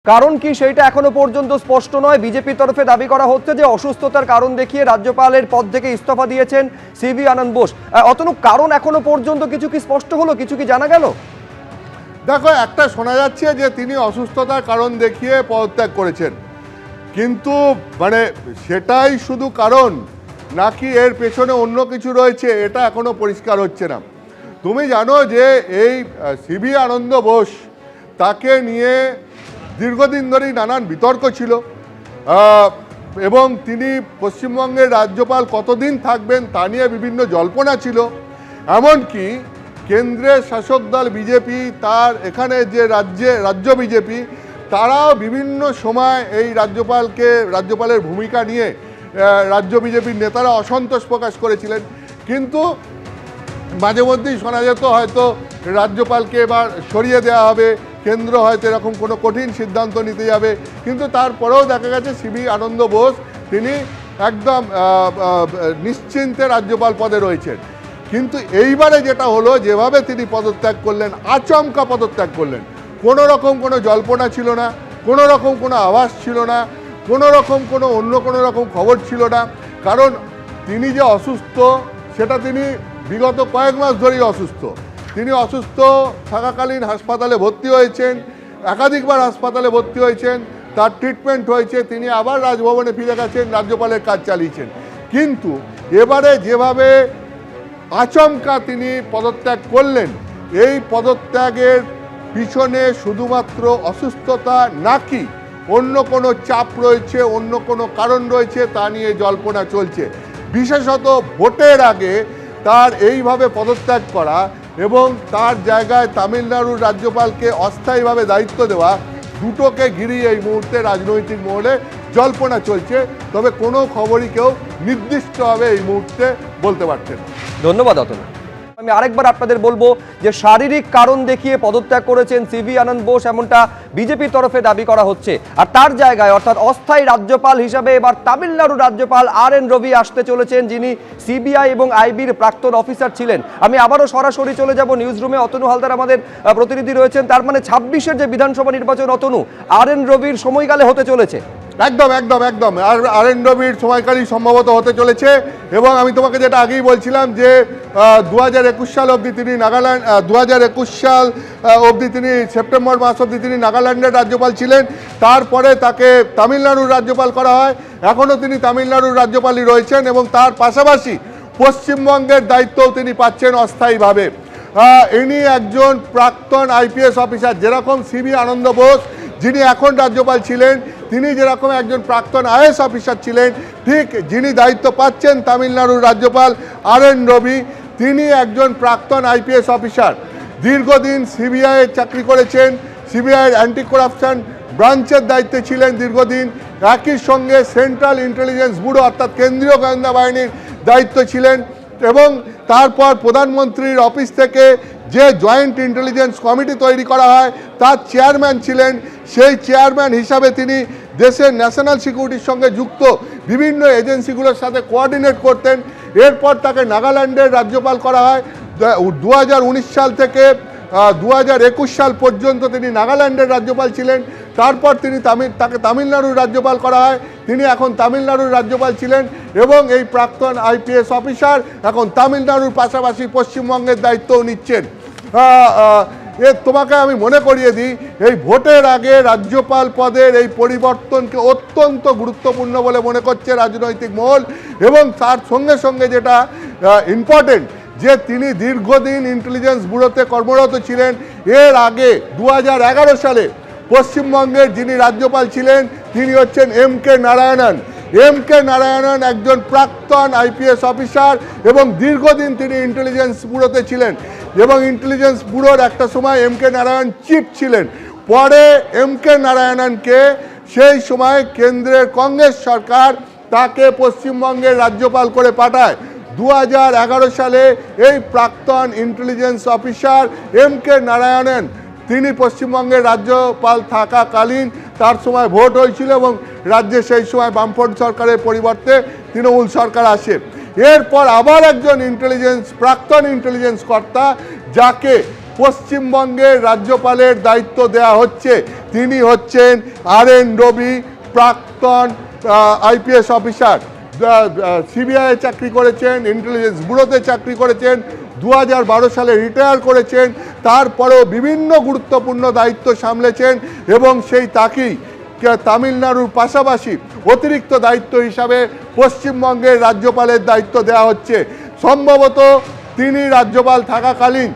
কারণ কি সেইটা এখনো পর্যন্ত স্পষ্ট নয়। বিজেপির তরফে দাবি করা হচ্ছে যে অসুস্থতার কারণ দেখিয়ে রাজ্যপালের পদ থেকে ইস্তফা দিয়েছেন সিভি আনন্দ বোস। অতনু, কারণ এখনো পর্যন্ত কিছু কি স্পষ্ট হলো, কিছু কি জানা গেল? দেখো, একটা শোনা যাচ্ছে যে তিনি অসুস্থতার কারণ দেখিয়ে পদত্যাগ করেছেন, কিন্তু সেটাই শুধু কারণ নাকি এর পেছনে অন্য কিছু রয়েছে এটা এখনো পরিষ্কার হচ্ছে না। তুমি জানো যে এই সিভি আনন্দ বোস, তাকে নিয়ে দীর্ঘদিন ধরেই নানান বিতর্ক ছিল এবং তিনি পশ্চিমবঙ্গের রাজ্যপাল কতদিন থাকবেন তা নিয়ে বিভিন্ন জল্পনা ছিল। এমনকি কেন্দ্রের শাসক দল বিজেপি, তার এখানে যে রাজ্য বিজেপি, তারাও বিভিন্ন সময় এই রাজ্যপালের ভূমিকা নিয়ে রাজ্য বিজেপির নেতারা অসন্তোষ প্রকাশ করেছিলেন। কিন্তু মাঝে মধ্যেই শোনা যেত হয়তো রাজ্যপালকে এবার সরিয়ে দেওয়া হবে, কেন্দ্র হয়তো এরকম কোনো কঠিন সিদ্ধান্ত নিতে যাবে। কিন্তু তারপরেও দেখা গেছে সিভি আনন্দ বোস তিনি একদম নিশ্চিন্তে রাজ্যপাল পদে রয়েছেন। কিন্তু এইবারে যেটা হলো, যেভাবে তিনি পদত্যাগ করলেন, আচমকা পদত্যাগ করলেন, কোনো রকম কোনো জল্পনা ছিল না, কোনো রকম কোনো আভাস ছিল না, কোনো রকম কোনো অন্য কোনো রকম খবর ছিল না। কারণ তিনি যে অসুস্থ সেটা তিনি বিগত কয়েক মাস ধরেই অসুস্থ। তিনি অসুস্থ থাকাকালীন হাসপাতালে ভর্তি হয়েছেন, একাধিকবার হাসপাতালে ভর্তি হয়েছেন, তার ট্রিটমেন্ট হয়েছে, তিনি আবার রাজভবনে ফিরে গেছেন, রাজ্যপালের কাজ চালিয়েছেন। কিন্তু এবারে যেভাবে আচমকা তিনি পদত্যাগ করলেন, এই পদত্যাগের পিছনে শুধুমাত্র অসুস্থতা নাকি অন্য কোনো চাপ রয়েছে, অন্য কোনো কারণ রয়েছে, তা নিয়ে জল্পনা চলছে। বিশেষত ভোটের আগে তার এইভাবে পদত্যাগ করা এবং তার জায়গায় তামিলনাড়ুর রাজ্যপালকে অস্থায়ীভাবে দায়িত্ব দেওয়া, দুটোকে ঘিরিয়ে এই মুহূর্তে রাজনৈতিক মহলে জল্পনা চলছে। তবে কোনো খবরই কেউ নির্দিষ্টভাবে এই মুহূর্তে বলতে পারছেন না। ধন্যবাদ অতনু। আমি আরেকবার আপনাদের বলবো যে শারীরিক কারণ দেখিয়ে পদত্যাগ করেছেন সিভি আনন্দ বোস, এমনটা বিজেপির তরফে দাবি করা হচ্ছে। আর তার জায়গায় অর্থাৎ অস্থায়ী রাজ্যপাল হিসাবে এবার তামিলনাড়ুর রাজ্যপাল RN রবি আসতে চলেছেন, যিনি সিবিআই এবং আইবির প্রাক্তন অফিসার ছিলেন। আমি আবারও সরাসরি চলে যাব নিউজ রুমে। অতনু হালদার আমাদের প্রতিনিধি রয়েছেন। তার মানে 26-এর যে বিধানসভা নির্বাচন, অতনু, RN রবির সময়কালে হতে চলেছে। একদম একদম একদম RN রবির সময়কালই সম্ভবত হতে চলেছে। এবং আমি তোমাকে যেটা আগেই বলছিলাম যে 2021 সাল অবধি তিনি নাগাল্যান্ড, 2021 সাল অবধি তিনি সেপ্টেম্বর মাস অবধি তিনি নাগাল্যান্ডের রাজ্যপাল ছিলেন। তারপরে তাকে তামিলনাড়ুর রাজ্যপাল করা হয়। এখনও তিনি তামিলনাড়ুর রাজ্যপালই রয়েছেন এবং তার পাশাপাশি পশ্চিমবঙ্গের দায়িত্বও তিনি পাচ্ছেন অস্থায়ীভাবে। ইনি একজন প্রাক্তন IPS অফিসার। যেরকম সিভি আনন্দ বোস, যিনি এখন রাজ্যপাল ছিলেন, তিনি যেরকম একজন প্রাক্তন IAS অফিসার ছিলেন, ঠিক যিনি দায়িত্ব পাচ্ছেন তামিলনাড়ুর রাজ্যপাল RN রবি, তিনি একজন প্রাক্তন IPS অফিসার। দীর্ঘদিন সিবিআইয়ের চাকরি করেছেন, সিবিআইয়ের অ্যান্টি করাপশন ব্রাঞ্চের দায়িত্বে ছিলেন দীর্ঘদিন। একই সঙ্গে সেন্ট্রাল ইন্টেলিজেন্স ব্যুরো অর্থাৎ কেন্দ্রীয় গোয়েন্দা বাহিনীর দায়িত্ব ছিলেন এবং তারপর প্রধানমন্ত্রীর অফিস থেকে যে জয়েন্ট ইন্টেলিজেন্স কমিটি তৈরি করা হয় তার চেয়ারম্যান ছিলেন। সেই চেয়ারম্যান হিসাবে তিনি দেশের ন্যাশনাল সিকিউরিটির সঙ্গে যুক্ত বিভিন্ন এজেন্সিগুলোর সাথে কোঅর্ডিনেট করতেন। এরপর তাকে নাগাল্যান্ডের রাজ্যপাল করা হয়। 2019 সাল থেকে 2021 সাল পর্যন্ত তিনি নাগাল্যান্ডের রাজ্যপাল ছিলেন। তারপর তাকে তামিলনাড়ুর রাজ্যপাল করা হয়। তিনি এখন তামিলনাড়ুর রাজ্যপাল ছিলেন এবং এই প্রাক্তন IPS অফিসার এখন তামিলনাড়ুর পাশাপাশি পশ্চিমবঙ্গের দায়িত্বও নিচ্ছেন। তোমাকে আমি মনে করিয়ে দিই, এই ভোটের আগে রাজ্যপাল পদের এই পরিবর্তনকে অত্যন্ত গুরুত্বপূর্ণ বলে মনে করছে রাজনৈতিক মহল। এবং তার সঙ্গে সঙ্গে যেটা ইম্পর্টেন্ট, যে তিনি দীর্ঘদিন ইন্টেলিজেন্স ব্যুরোতে কর্মরত ছিলেন। এর আগে 2011 সালে পশ্চিমবঙ্গের যিনি রাজ্যপাল ছিলেন তিনি হচ্ছেন MK নারায়ণন। MK নারায়ণন একজন প্রাক্তন IPS অফিসার এবং দীর্ঘদিন তিনি ইন্টেলিজেন্স ব্যুরোতে ছিলেন এবং ইন্টেলিজেন্স ব্যুরোর একটা সময় MK নারায়ণ চিফ ছিলেন। পরে MK নারায়ণনকে সেই সময় কেন্দ্রের কংগ্রেস সরকার তাকে পশ্চিমবঙ্গের রাজ্যপাল করে পাঠায়। 2011 সালে এই প্রাক্তন ইন্টেলিজেন্স অফিসার MK নারায়ণন তিনি পশ্চিমবঙ্গের রাজ্যপাল থাকাকালীন তার সময় ভোট হয়েছিল এবং রাজ্যে সেই সময় বামফ্রন্ট সরকারের পরিবর্তে তৃণমূল সরকার আসে। এরপর আবার একজন প্রাক্তন ইন্টেলিজেন্স কর্তা, যাকে পশ্চিমবঙ্গের রাজ্যপালের দায়িত্ব দেওয়া হচ্ছে। তিনি হচ্ছেন RN রবি, প্রাক্তন IPS অফিসার, সিবিআই চাকরি করেছেন, ইন্টেলিজেন্স ব্যুরোতে চাকরি করেছেন, 2012 সালে রিটায়ার করেছেন, তারপরেও বিভিন্ন গুরুত্বপূর্ণ দায়িত্ব সামলেছেন এবং সেই তাকেই তামিলনাড়ুর পাশাপাশি অতিরিক্ত দায়িত্ব হিসাবে পশ্চিমবঙ্গের রাজ্যপালের দায়িত্ব দেওয়া হচ্ছে। সম্ভবত তিনি রাজ্যপাল থাকাকালীন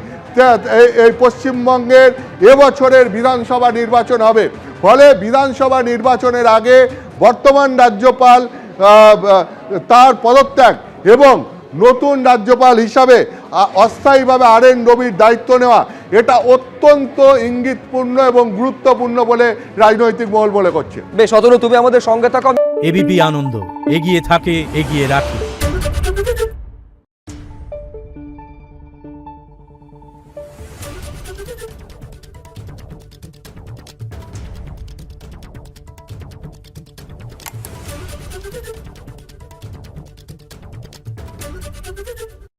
এই পশ্চিমবঙ্গের এবছরের বিধানসভা নির্বাচন হবে। ফলে বিধানসভা নির্বাচনের আগে বর্তমান রাজ্যপাল তার পদত্যাগ এবং নতুন রাজ্যপাল হিসাবে অস্থায়ীভাবে RN রবির দায়িত্ব নেওয়া, এটা অত্যন্ত ইঙ্গিতপূর্ণ এবং গুরুত্বপূর্ণ বলে রাজনৈতিক মহল বলে করছে। বেশ অতনু, তুমি আমাদের সঙ্গে থাকো। এবিপি আনন্দ, এগিয়ে থাকে, এগিয়ে রাখে।